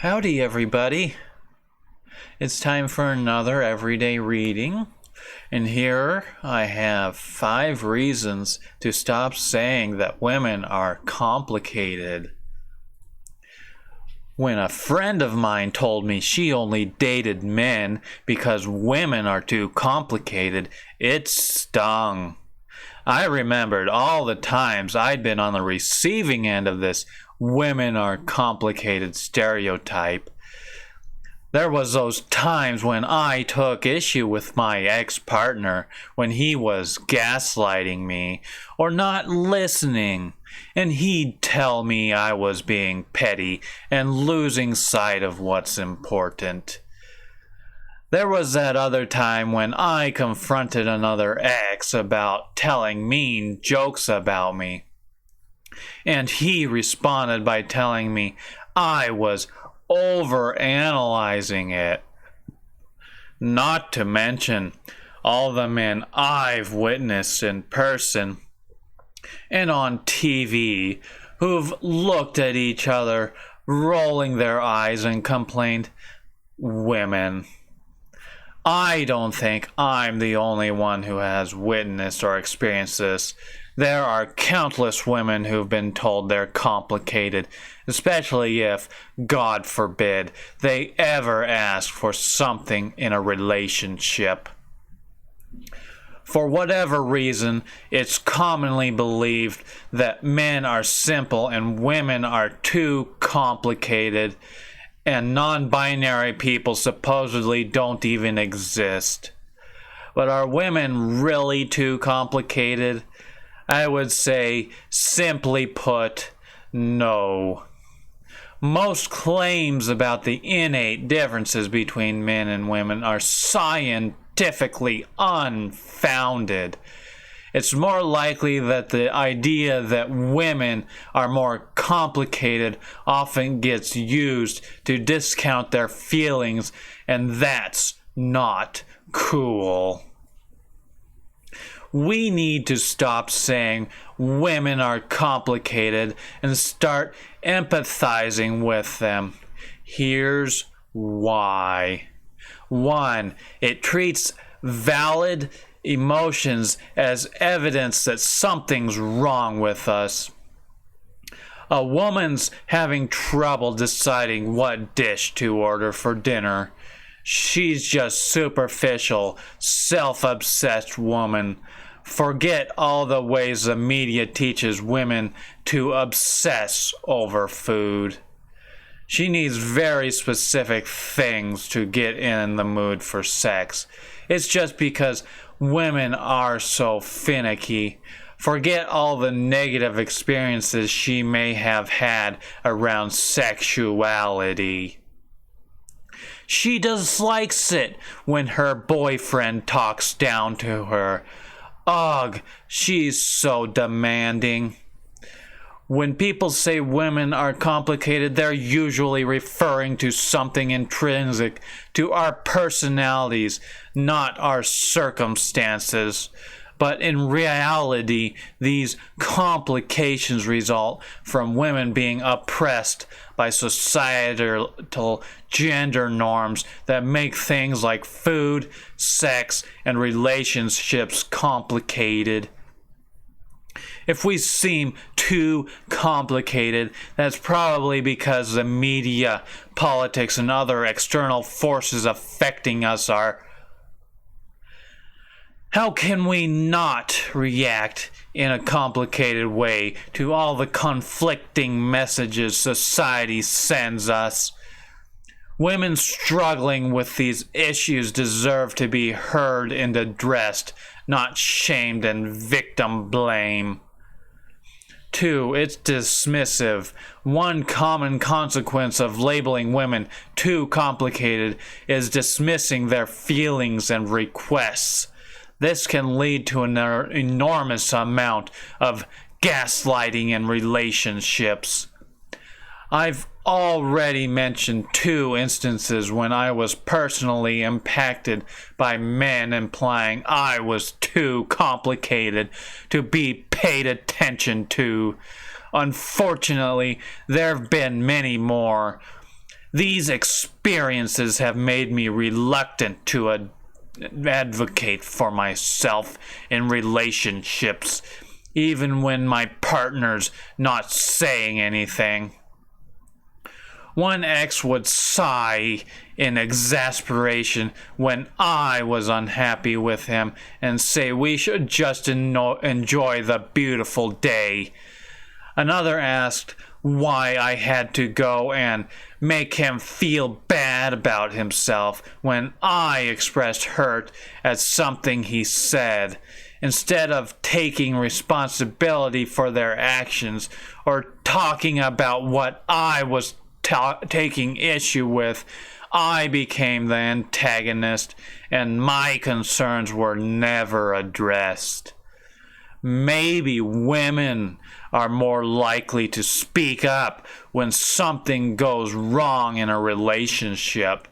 Howdy, everybody. It's time for another everyday reading. And here I have 5 reasons to stop saying that women are complicated. When a friend of mine told me she only dated men because women are too complicated, it stung. I remembered all the times I'd been on the receiving end of this women are complicated stereotype. There was those times when I took issue with my ex-partner when he was gaslighting me or not listening, and he'd tell me I was being petty and losing sight of what's important. There was that other time when I confronted another ex about telling mean jokes about me, and he responded by telling me I was overanalyzing it. Not to mention all the men I've witnessed in person and on TV who've looked at each other, rolling their eyes and complained, "Women." I don't think I'm the only one who has witnessed or experienced this. There are countless women who've been told they're complicated, especially if, God forbid, they ever ask for something in a relationship. For whatever reason, it's commonly believed that men are simple and women are too complicated, and non-binary people supposedly don't even exist. But are women really too complicated? I would say, simply put, no. Most claims about the innate differences between men and women are scientifically unfounded. It's more likely that the idea that women are more complicated often gets used to discount their feelings, and that's not cool. We need to stop saying women are complicated and start empathizing with them. Here's why. 1. It treats valid emotions as evidence that something's wrong with us. A woman's having trouble deciding what dish to order for dinner. She's just superficial, self-obsessed woman. Forget all the ways the media teaches women to obsess over food. She needs very specific things to get in the mood for sex. It's just because women are so finicky. Forget all the negative experiences she may have had around sexuality. She dislikes it when her boyfriend talks down to her. Ugh, she's so demanding. When people say women are complicated, they're usually referring to something intrinsic to our personalities, not our circumstances. But in reality, these complications result from women being oppressed by societal gender norms that make things like food, sex, and relationships complicated. If we seem too complicated, that's probably because the media, politics, and other external forces affecting us are. How can we not react in a complicated way to all the conflicting messages society sends us? Women struggling with these issues deserve to be heard and addressed, not shamed and victim blame. 2. It's dismissive. One common consequence of labeling women too complicated is dismissing their feelings and requests. This can lead to an enormous amount of gaslighting in relationships. I've already mentioned 2 instances when I was personally impacted by men implying I was too complicated to be paid attention to. Unfortunately, there have been many more. These experiences have made me reluctant to advocate for myself in relationships, even when my partner's not saying anything. One ex would sigh in exasperation when I was unhappy with him and say we should just enjoy the beautiful day. Another asked why I had to go and make him feel bad about himself when I expressed hurt at something he said, instead of taking responsibility for their actions or talking about what I was taking issue with. I became the antagonist, and my concerns were never addressed. Maybe women are more likely to speak up when something goes wrong in a relationship.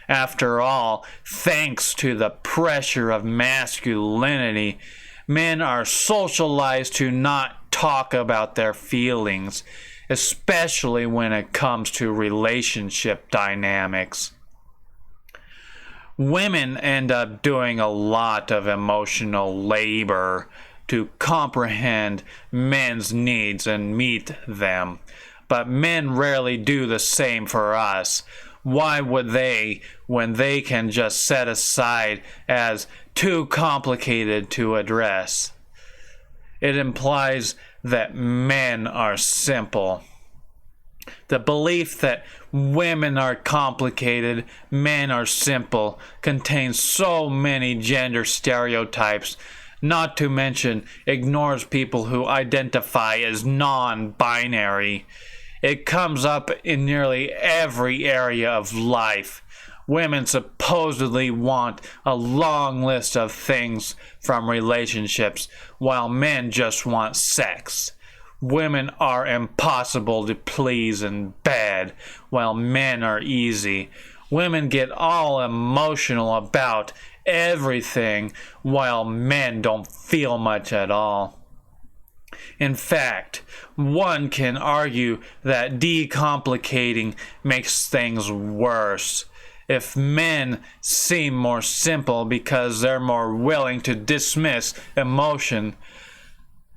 After all, thanks to the pressure of masculinity, men are socialized to not talk about their feelings, especially when it comes to relationship dynamics. Women end up doing a lot of emotional labor to comprehend men's needs and meet them, but men rarely do the same for us. Why would they, when they can just set aside as too complicated to address? It implies that men are simple. The belief that women are complicated, men are simple, contains so many gender stereotypes, not to mention ignores people who identify as non-binary. It comes up in nearly every area of life. Women supposedly want a long list of things from relationships, while men just want sex. Women are impossible to please in bed, while men are easy. Women get all emotional about everything, while men don't feel much at all. In fact, one can argue that decomplicating makes things worse. If men seem more simple because they're more willing to dismiss emotion,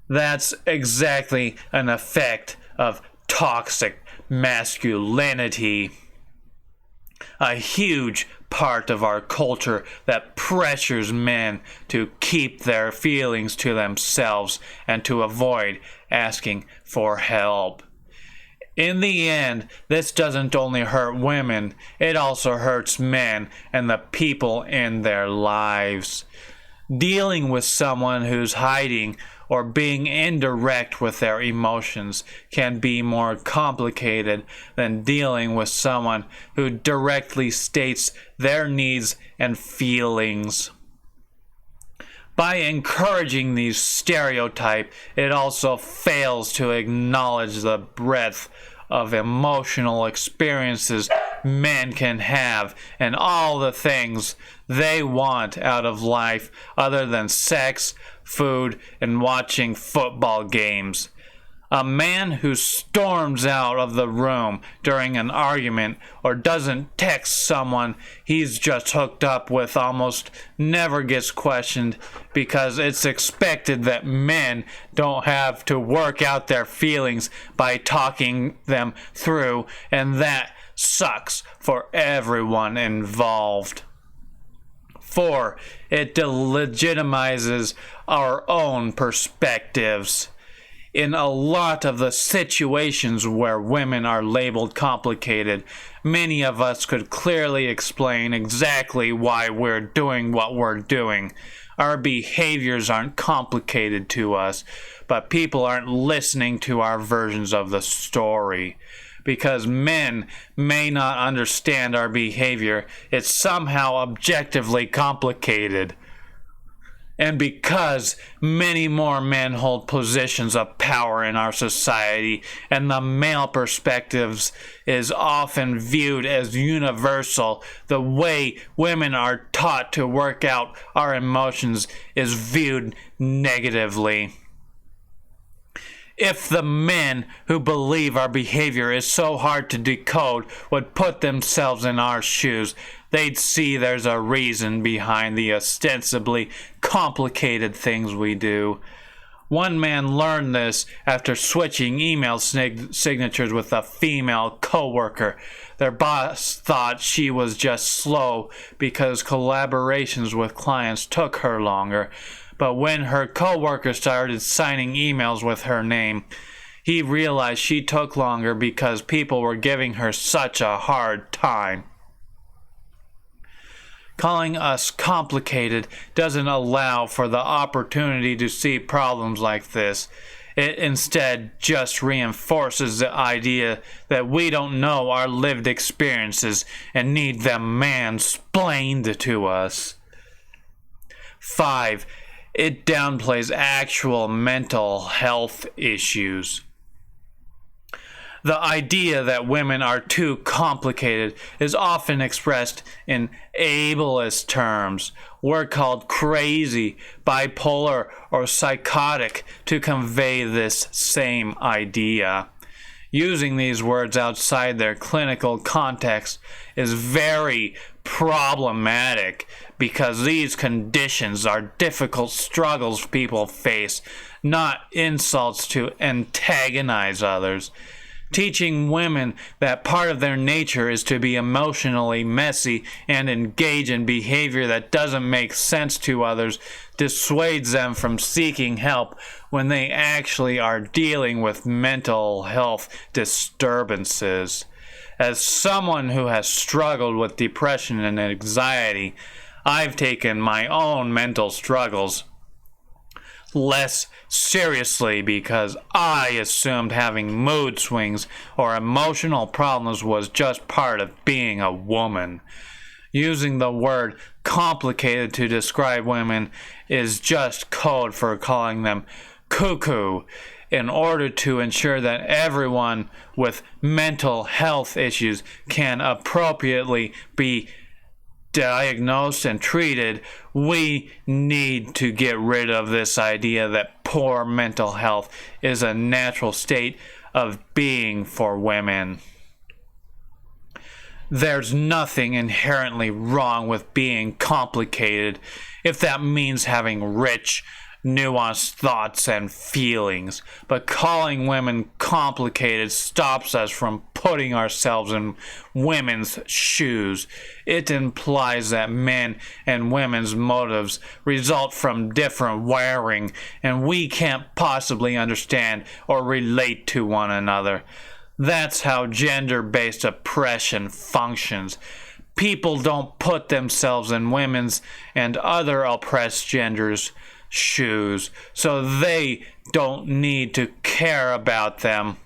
that's exactly an effect of toxic masculinity. A huge part of our culture that pressures men to keep their feelings to themselves and to avoid asking for help. In the end, this doesn't only hurt women, it also hurts men and the people in their lives. Dealing with someone who's hiding or being indirect with their emotions can be more complicated than dealing with someone who directly states their needs and feelings. By encouraging these stereotypes, it also fails to acknowledge the breadth of emotional experiences men can have and all the things they want out of life other than sex, food, and watching football games. A man who storms out of the room during an argument or doesn't text someone he's just hooked up with almost never gets questioned because it's expected that men don't have to work out their feelings by talking them through, and that sucks for everyone involved. 4. It delegitimizes our own perspectives. In a lot of the situations where women are labeled complicated, many of us could clearly explain exactly why we're doing what we're doing. Our behaviors aren't complicated to us, but people aren't listening to our versions of the story. Because men may not understand our behavior, it's somehow objectively complicated. And because many more men hold positions of power in our society, and the male perspectives is often viewed as universal, the way women are taught to work out our emotions is viewed negatively. If the men who believe our behavior is so hard to decode would put themselves in our shoes, they'd see there's a reason behind the ostensibly complicated things we do. One man learned this after switching email signatures with a female coworker. Their boss thought she was just slow because collaborations with clients took her longer. But when her coworker started signing emails with her name, he realized she took longer because people were giving her such a hard time. Calling us complicated doesn't allow for the opportunity to see problems like this. It instead just reinforces the idea that we don't know our lived experiences and need them mansplained to us. 5. It downplays actual mental health issues. The idea that women are too complicated is often expressed in ableist terms. We're called crazy, bipolar, or psychotic to convey this same idea. Using these words outside their clinical context is very problematic because these conditions are difficult struggles people face, not insults to antagonize others. Teaching women that part of their nature is to be emotionally messy and engage in behavior that doesn't make sense to others dissuades them from seeking help when they actually are dealing with mental health disturbances. As someone who has struggled with depression and anxiety, I've taken my own mental struggles less seriously because I assumed having mood swings or emotional problems was just part of being a woman. Using the word complicated to describe women is just code for calling them cuckoo in order to ensure that everyone with mental health issues can appropriately be diagnosed and treated. We need to get rid of this idea that poor mental health is a natural state of being for women. There's nothing inherently wrong with being complicated if that means having rich, nuanced thoughts and feelings, but calling women complicated stops us from putting ourselves in women's shoes. It implies that men and women's motives result from different wiring, and we can't possibly understand or relate to one another. That's how gender-based oppression functions. People don't put themselves in women's and other oppressed genders' shoes, so they don't need to care about them.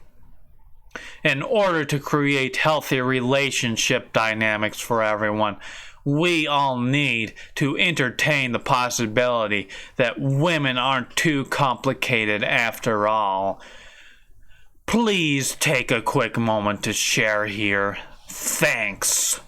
In order to create healthy relationship dynamics for everyone, we all need to entertain the possibility that women aren't too complicated after all. Please take a quick moment to share here. Thanks.